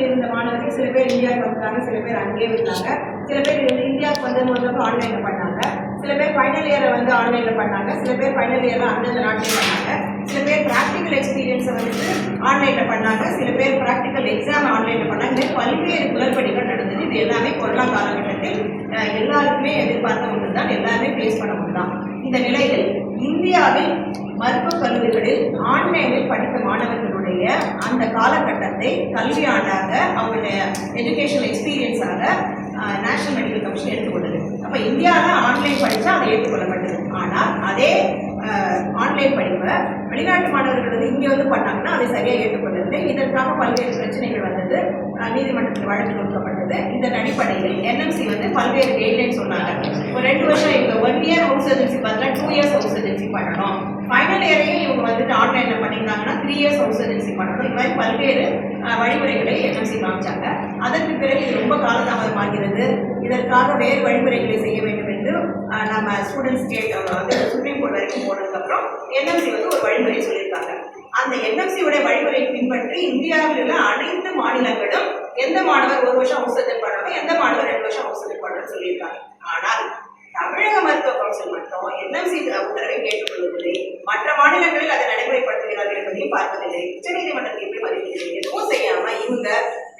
நாட்டில் இருந்த மாணவர்கள் சில பேர் இந்தியாவுக்கு வந்தாங்க, சில பேர் அங்கேயே இருந்தாங்க, சில பேர் இந்தியாவுக்கு வந்தவங்க ஆன்லைனில் பண்ணாங்க, சில பேர் ஃபைனல் இயரை வந்து ஆன்லைனில் பண்ணாங்க, சில பேர் ஃபைனல் இயரை அந்தந்த நாட்டிலே பண்ணாங்க, சில பேர் ப்ராக்டிக்கல் எக்ஸ்பீரியன்ஸை வந்துட்டு ஆன்லைனில் பண்ணாங்க, சில பேர் ப்ராக்டிக்கல் எக்ஸாம் ஆன்லைனில் பண்ணாங்க. பல்வேறு குளறுபடிகள் நடந்தது. இது எல்லாமே கொரோனா காலகட்டத்தில் எல்லாருக்குமே எதிர்பார்த்த ஒன்று தான், எல்லாருமே ஃபேஸ் பண்ண ஒன்று தான். இந்த நிலையில் இந்தியாவில் மருத்துவக் கல்லூரிகளில் ஆன்லைனில் படித்த மாணவர்களுடைய அந்த காலகட்டத்தை கல்வியாண்டாக அவங்களுடைய எஜுகேஷனல் எக்ஸ்பீரியன்ஸாக நேஷனல் மெடிக்கல் கமிஷன் எடுத்துக்கொண்டது. அப்போ இந்தியாவில் ஆன்லைன் படித்தா அதை ஏற்றுக்கொள்ளப்பட்டது. ஆனால் அதே ஆன்லைன் படிப்பை வெளிநாட்டு மாணவர்கள் வந்து இங்கே வந்து பண்ணாங்கன்னா அதை சரியாக ஏற்றுக்கொள்ளவில்லை. இதற்காக பல்வேறு பிரச்சனைகள் வந்தது, நீதிமன்றத்தில் வழக்கு கொடுக்கப்பட்டது. இதன் அடிப்படையில் என்எம்சி வந்து பல்வேறு கைட்லைன் சொன்னாங்க. ஒரு 2 வருஷம் இவங்க 1 இயர் ஹவுஸ் சர்ஜன்சி பதிலாக 2 இயர்ஸ் ஹவுஸ் சர்ஜன்சி பண்ணணும். ஃபைனல் இயரையும் இவங்க வந்துட்டு ஆன்லைனில் பண்ணியிருந்தாங்கன்னா 3 இயர்ஸ் ஹவுஸ் சர்ஜன்சி பண்ணணும். இது மாதிரி பல்வேறு வழிமுறைகளை என்எம்சி காமிச்சாங்க. அதற்கு பிறகு இது ரொம்ப காலதாமதமாகிறது. இதற்காக வேறு வழிமுறைகளை செய்ய வேண்டும் என்று நம்ம ஸ்டூடெண்ட்ஸ் கேட்டவங்க வந்து சுப்ரீம் கோர்ட் வரைக்கும் போனதுக்கப்புறம் என்எம்சி வந்து ஒரு வழிமுறை சொல்லியிருக்காங்க. அந்த என்எம்சியோட வழிமுறையை பின்பற்றி இந்தியாவில் உள்ள அனைத்து மாநிலங்களும் எந்த மாணவர் 1 வருஷம் ஹவுஸ் சர்ஜன் பண்ணணும், எந்த மாணவர் 2 வருஷம் ஹவுஸ் சர்ஜன் பண்ணணும்னு சொல்லியிருக்காங்க. ஆனால் தமிழக மருத்துவ கவுன்சில் மட்டும் என்எம்சி உத்தரவை கேட்டுக்கொள்வதில்லை, மற்ற மாநிலங்களில் அதை நடைமுறைப்படுத்துகிறார்கள் என்பதையும் பார்ப்பதில்லை, உச்சநீதிமன்றத்தில் எப்படி மதிப்பில்லை, எதுவும் செய்யாம இவங்க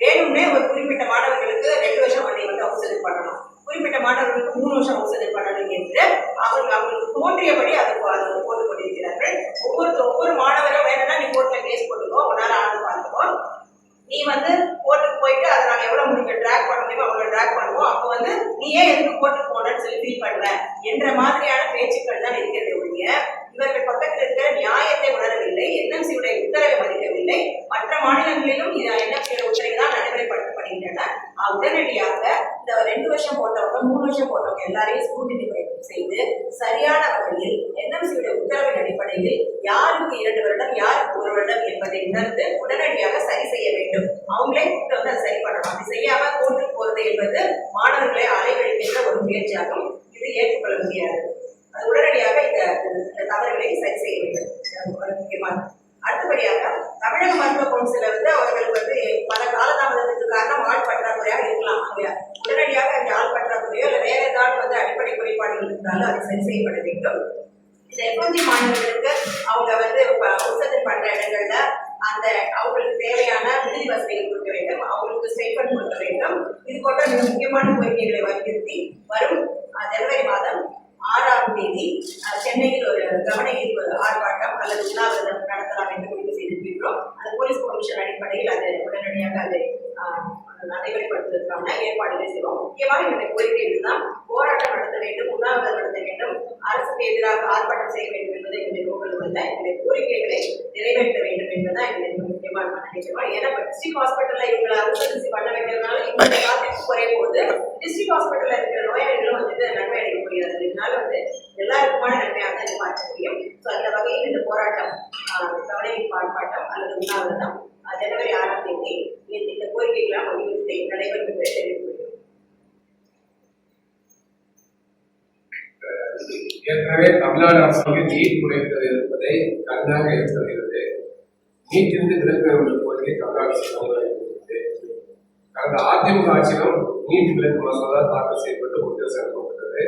வேணும்னே ஒரு குறிப்பிட்ட மாணவர்களுக்கு 2 வருஷம் அதை வந்து ஹவுஸ் சர்ஜன் பண்ணணும், குறிப்பிட்ட மாணவர்களுக்கு 3 வருஷம் ஹவுஸ் சர்ஜன் பண்ணணும் என்று அவங்களுக்கு தோன்றியபடி அதை போட்டுக் கொண்டிருக்கிறார்கள். ஒவ்வொரு மாணவரும் வேணும்னா நீ கோர்ட்ல கேஸ் போட்டுக்கோ, உன்னால ஆண்டு பார்த்துக்கோ, நீ வந்து கோர்ட்டுக்கு போயிட்டு அதை நாங்கள் எவ்வளோ முடிக்க ட்ராக் பண்ண முடியுமோ அவ்வளோ ட்ராக் பண்ணுவோம், அப்போ வந்து நீ ஏன் எதுக்கு கோர்ட்டுக்கு போனன்னு சொல்லி ஃபீல் பண்ணுற என்ற மாதிரியான பேச்சுக்கள் தான் இருக்கிறது ஒழிய இவர்கள் பக்கத்தில் இருக்கிற நியாயத்தை உணரவில்லை, என்எம்சியுடைய உத்தரவை மதிக்கவில்லை. மற்ற மாநிலங்களிலும் இது என்எம்சியோட உத்தரவை தான் நடைமுறைப்படுத்தப்படுகின்றன. உடனடியாக இந்த 2 வருஷம் போட்டவங்க 3 வருஷம் போட்டவங்க எல்லாரையும் ஸ்கூட்டினி செய்து சரியான வகையில் என்எம்சியுடைய உத்தரவின் அடிப்படையில் யாருக்கு 2 வருடம் யாருக்கு 1 வருடம் என்பதை உணர்ந்து உடனடியாக சரி செய்ய வேண்டும். அவங்களே கூப்பிட்டு வந்து அதை சரி பண்ணணும். அப்படி செய்யாம கோர்ட்டுக்கு போறது என்பது மாணவர்களை அலைவழிக்கின்ற ஒரு முயற்சியாகும். இது ஏற்றுக்கொள்ள முடியாது. அது உடனடியாக இந்த தவறுகளை சரி செய்ய வேண்டும். முக்கியமான அடுத்தபடியாக தமிழக மருத்துவ கவுன்சில வந்து அவர்களுக்கு வந்து பல காலதாமதத்துக்கு காரணம் ஆள் பற்றாக்குறையாக இருக்கலாம். அங்க உடனடியாக அந்த ஆள் பற்றாக்குறையோ இல்லை வேற ஏதாவது வந்து அடிப்படை குறைபாடுகள் இருந்தாலும் அது சரி செய்யப்பட வேண்டும். இந்த எஃப்எம்ஜி மாணவர்களுக்கு அவங்க வந்து உற்சவம் பண்ற இடங்கள்ல அந்த அவங்களுக்கு தேவையான விடுதி வசதிகள் கொடுக்க வேண்டும், அவங்களுக்கு ஸ்டைபண்ட் கொடுக்க வேண்டும். இது போன்ற மிக முக்கியமான கோரிக்கைகளை வலியுறுத்தி வரும் ஜனவரி மாதம் 6ஆம் தேதி சென்னையில் ஒரு கவன ஈர்ப்பு ஆர்ப்பாட்டம் அல்லது உண்ணாவிரதம் நடத்தலாம் என்று முடிவு செய்திருக்கிறோம். அந்த போலீஸ் கமிஷன் அடிப்படையில் அதை உடனடியாக அதை நடைமுறைப்படுத்துவதற்கான ஏற்பாடுகளை செய்வோம். முக்கியமாக இந்த கோரிக்கைகள் தான் போராட்டம் நடத்த வேண்டும், உண்ணாவிரதம் நடத்த வேண்டும், அரசுக்கு எதிராக ஆர்ப்பாட்டம் செய்ய வேண்டும் என்பதை என்னுடைய நோக்கம் அல்ல. இந்த கோரிக்கைகளை நிறைவேற்ற வேண்டும் என்பதுதான் எங்களுக்கு முக்கியமான நினைக்கிறோம். ஏன்னா டிஸ்ட்ரிக்ட் ஹாஸ்பிட்டல்ல இவங்களை அவுட்சோர்சிங் பண்ண வைக்கிறதுனால இவங்க காத்திருப்பு குறைய போது டிஸ்ட்ரிக்ட் ஹாஸ்பிட்டல்ல இருக்கிற நோயாளிகளும் வந்துட்டு நன்மை அடைய முடியாது. இதனால வந்து எல்லாருக்குமான நன்மையாக தான் பார்க்க முடியும். ஸோ அந்த வகையில் இந்த போராட்டம் கவனஈர்ப்பு ஆர்ப்பாட்டம் அல்லது உண்ணாவிரதம் ஜனவரி 6ஆம் தேதி இந்த கோரிக்கைகளாக வலியுறுத்தி நடைபெறும் என்று தெரிவித்துள்ளோம். ஏற்கனவே தமிழ்நாடு அரசு நீட் குறைந்தது என்பதை கண்ணாக எடுத்துகிறது. நீட்டிலிருந்து விலக்கு என்ற கோரிக்கை தமிழ்நாடு அரசு கடந்த அதிமுக ஆட்சியிலும் நீட் விலக்கு மசோதா தாக்கல் செய்யப்பட்டு ஒன்றிய சேர்க்கப்பட்டது.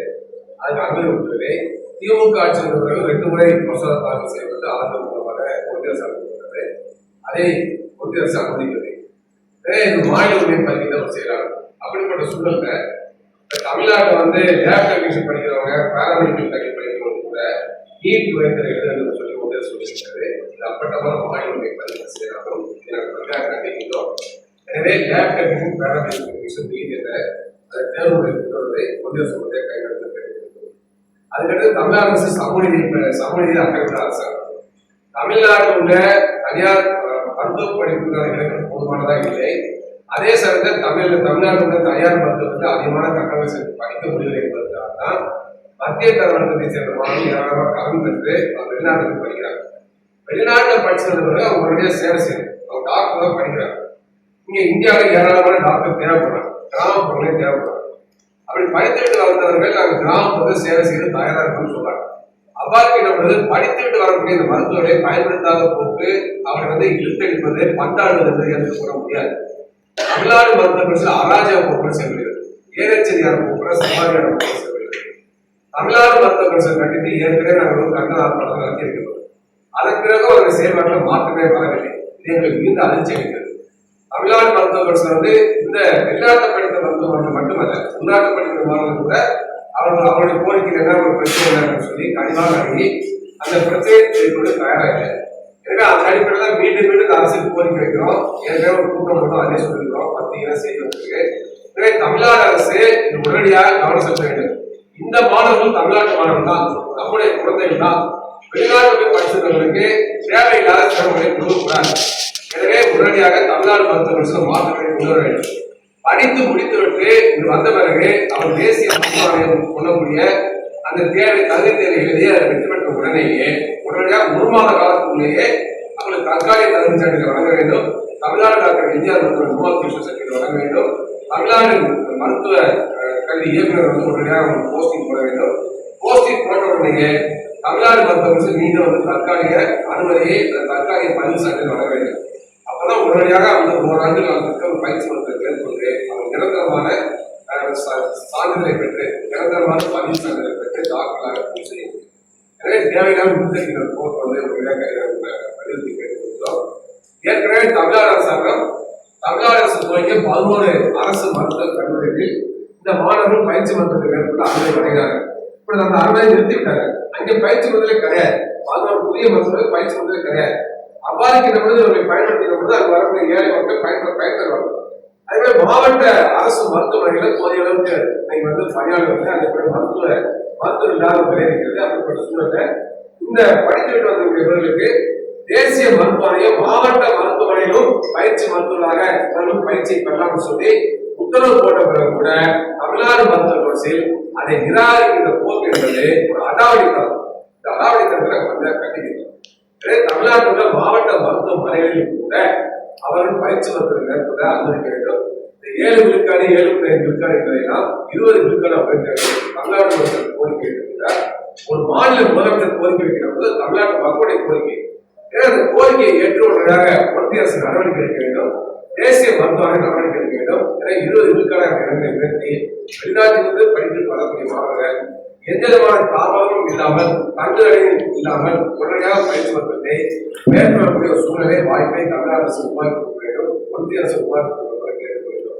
அதுக்கு அனுமதி உத்தரவை திமுக ஆட்சியில் 2 முறை மசோதா தாக்கல் செய்யப்பட்டு ஆதரவு மூலமாக ஒன்றிய சேர்க்கப்பட்டது. அதை ஒன்றிய அரசு அனுமதிக்கிறது. மாநில உரிமை பள்ளிகள் செய்யறாங்க. அப்படிப்பட்ட சூழல்ல தமிழ்நாட்டில் வந்து லேப் டெக்னீஷியன் படிக்கிறவங்க பேராமெடிக்கல் தகுதி படிக்கிறவங்க கூட நீட் குறைந்த எழுதுன்னு சொல்லி ஒன்றிய சொல்லியிருக்காரு. இது அப்பட்டமான மாநில உரிமை பள்ளிகள் செய்யறாங்க கண்டிக்கின்றோம். எனவே lab technician paramedical technician NEET என்ற அதை தேர்வு முறை ஒன்றிய அரசு கைநடத்த வேண்டும். அதுக்கடுத்து தமிழக அரசு சமூக அக்கறை அரசாங்கம் தமிழ்நாட்டில் உள்ள தனியார் மருத்துவ படிப்புக்கான இலக்கம் போதுமானதாக இல்லை. அதே சமயத்தில் தமிழ்நாட்டில் உள்ள தனியார் மருத்துவத்துக்கு அதிகமான கட்டணம் செலுத்தி படிக்க முடியவில்லை என்பதற்காக தான் மத்திய தரவர்க்கத்தை சேர்ந்த மாணவர்கள் ஏராளமாக கடன் பெற்று வெளிநாட்டுக்கு படிக்கிறாங்க. வெளிநாட்டில் படிச்சவர்கள் அவங்க உடனே சேவை செய்யணும். அவங்க டாக்டர் தான் படிக்கிறாங்க. இங்க இந்தியாவில் ஏராளமான டாக்டர் தேவைப்படுறாங்க, கிராமப்புறங்களே தேவைப்படுறாங்க. அப்படி படித்துவிட்டு வந்தவர்கள் நாங்கள் கிராமப்புறத்தை சேவை செய்து தயாராக இருக்கணும்னு சொல்றாங்க. அவ்வாறு நம்மளது படித்துவிட்டு வரக்கூடிய இந்த மருத்துவரை பயன்படுத்தாத போக்கு அவரை வந்து இழுத்தடிப்பது பந்தாடுவது என்று கூற முடியாது. தமிழ்நாடு மருத்துவ கவுன்சில் அராஜக போக்குவரத்து செல்கிறது, ஏகச்சரியான போக்குவரத்து, சமாளியான போக்குவரத்து செல்கிறது. தமிழ்நாடு மருத்துவ கவுன்சில் கட்டிட்டு ஏற்கனவே நாங்கள் வந்து கண்டன ஆர்ப்பாட்டம் நடத்தியிருக்கிறோம். அதன் பிறகு ஒரு செயல்பாட்டில் மாற்றமே வரவில்லை. இது எங்களுக்கு மிகுந்த அதிர்ச்சி அளிக்கிறது. தமிழ்நாடு மருத்துவ கவுன்சில் வந்து இந்த வெளிநாட்டு படித்த மருத்துவமனை மட்டுமல்ல, உள்நாட்டு படித்த மாணவர்கள் கூட அவருடைய கோரிக்கை என்ன ஒரு பிரச்சனை இல்லைன்னு சொல்லி கனிவாக அணுகி அந்த பிரச்சனையை செய்வது தயாராக இல்லை. எனவே அந்த அடிப்படையில் தான் மீண்டும் மீண்டும் அரசுக்கு கோரிக்கை வைக்கிறோம். ஏற்கனவே ஒரு கூட்டம் மட்டும் அதே சொல்லியிருக்கிறோம், பார்த்தீங்கன்னா செய்தி வந்திருக்கு. எனவே தமிழ்நாடு அரசு இது உடனடியாக கவனம் செலுத்த வேண்டும். இந்த மாணவர்கள் தமிழ்நாட்டு மாணவர்கள் தான், நம்முடைய குழந்தைகள் தான். வெளிநாட்டு படித்தவர்களுக்கு தேவையில்லாத சிரமங்களை கொடுக்கக்கூடாது. எனவே உடனடியாக தமிழ்நாடு மருத்துவ கவுன்சில் மாற்றங்களை கொண்டு வர வேண்டும். படித்து முடித்துவிட்டு இங்கு வந்த பிறகு அவர் தேசிய மருத்துவ ஆணையம் கொள்ளக்கூடிய அந்த தேர்வை தகுதி தேர்வை எழுதி அதை வெற்றி பெற்ற உடனேயே உடனடியாக 1 மாத காலத்துக்குள்ளேயே அவங்களுக்கு தற்காலிக தகுதி சான்றிதழ் வழங்க வேண்டும். தமிழ்நாடு டாக்டர் எம்ஜிஆர் மருத்துவ சர்டிபிகேட் வழங்க வேண்டும். தமிழ்நாடு மருத்துவ கல்வி இயக்குநர் வந்து உடனடியாக அவங்களுக்கு போஸ்டிங் போட வேண்டும். போஸ்டிங் போட்ட உடனேயே தமிழ்நாடு மருத்துவ கவுன்சில் மீண்டும் வந்து தற்காலிக அனுமதியை தற்காலிக பதிவு சான்றிதழ் வழங்க வேண்டும். அப்பதான் உடனடியாக அந்த 1 ஆண்டு காலத்துக்கு ஒரு பயிற்சி மருத்துவத்தை மேற்கொண்டு அவர் நிரந்தரமான சான்றிதழை பெற்று நிரந்தரமான பதிவு சான்றிதழை பெற்று டாக்டராக பதிவு செய்ய முடியும். எனவே தேவையில்லாம விருந்தினர் போக்கு வந்து வலியுறுத்தி கேட்டுக்கொண்டோம். ஏற்கனவே தமிழ்நாடு அரசாங்கம் தமிழ்நாடு அரசு துவங்கிய 11 அரசு மருத்துவக் கல்லூரிகளில் இந்த மாணவர்கள் பயிற்சி மருத்துவத்தை மேற்கொண்டு அனுமதி வழங்கினாங்க. இப்படி அந்த அனுமதி நிறுத்திவிட்டாங்க. அங்கே பயிற்சி முதலே கிடையாது. 11 புதிய மருத்துவர்கள் பயிற்சி முதலே கிடையாது. அவ்வாறு பொழுது இவர்களை பயன்படுத்தின பொழுது அங்கு வரக்கூடிய ஏழை மக்கள் பயன்பெறுவாங்க. அதே மாதிரி மாவட்ட அரசு மருத்துவமனைகளில் போதிய அளவுக்கு நீங்க வந்து பணியாளர்கள் அதே மருத்துவம் இல்லாத நிலை இருக்கிறது. அப்படிப்பட்ட சூழலை இந்த படித்துவிட்டு வந்தவர்களுக்கு தேசிய மருத்துவமனையும் மாவட்ட மருத்துவமனையிலும் பயிற்சி மருத்துவராக பயிற்சியை பெறலாம்னு சொல்லி உத்தரவு போட்ட பிறகு கூட தமிழ்நாடு மருத்துவ கவுன்சில் அதை நிராகரிக்கின்ற போக்கு என்பது ஒரு அடாவடித்தனம். இந்த அடாவடித்தனத்தை வந்து கண்டிக்கிறோம். தமிழ்நாட்டில் மாவட்ட மருத்துவமனைகளில் கூட அவர்கள் பயிற்சி மருத்துவ மேற்கொள்ள அனுமதிக்க வேண்டும். இந்த 7 விழுக்காடு 7.5 விழுக்காடு என்பதையெல்லாம் 20 விழுக்காடு அப்படின்னு தமிழ்நாடு மக்கள் கோரிக்கை இருக்கிறார். ஒரு மாநில முதலமைச்சர் கோரிக்கை வைக்கிற போது தமிழ்நாட்டு மக்களுடைய கோரிக்கை, அந்த கோரிக்கையை ஏற்று உடனடியாக ஒன்றிய அரசு நடவடிக்கை எடுக்க வேண்டும். தேசிய மருத்துவமனை நடவடிக்கை எடுக்க வேண்டும். எனவே 20 விழுக்காடு இடங்களை உயர்த்தி வெளிநாட்டிலிருந்து படித்து வரக்கூடிய மாணவர்கள் எந்த விதமான தாமதமும் இல்லாமல் தங்குதடையும் இல்லாமல் உடனடியாக பயிற்சி மருத்துவத்தை மேற்கொள்ளக்கூடிய ஒரு சூழ்நிலை வாய்ப்பை தமிழ்நாடு அரசு உருவாக்கி கொடுக்க வேண்டும். ஒன்றிய அரசு உருவாக்கி கொடுக்க வேண்டும்.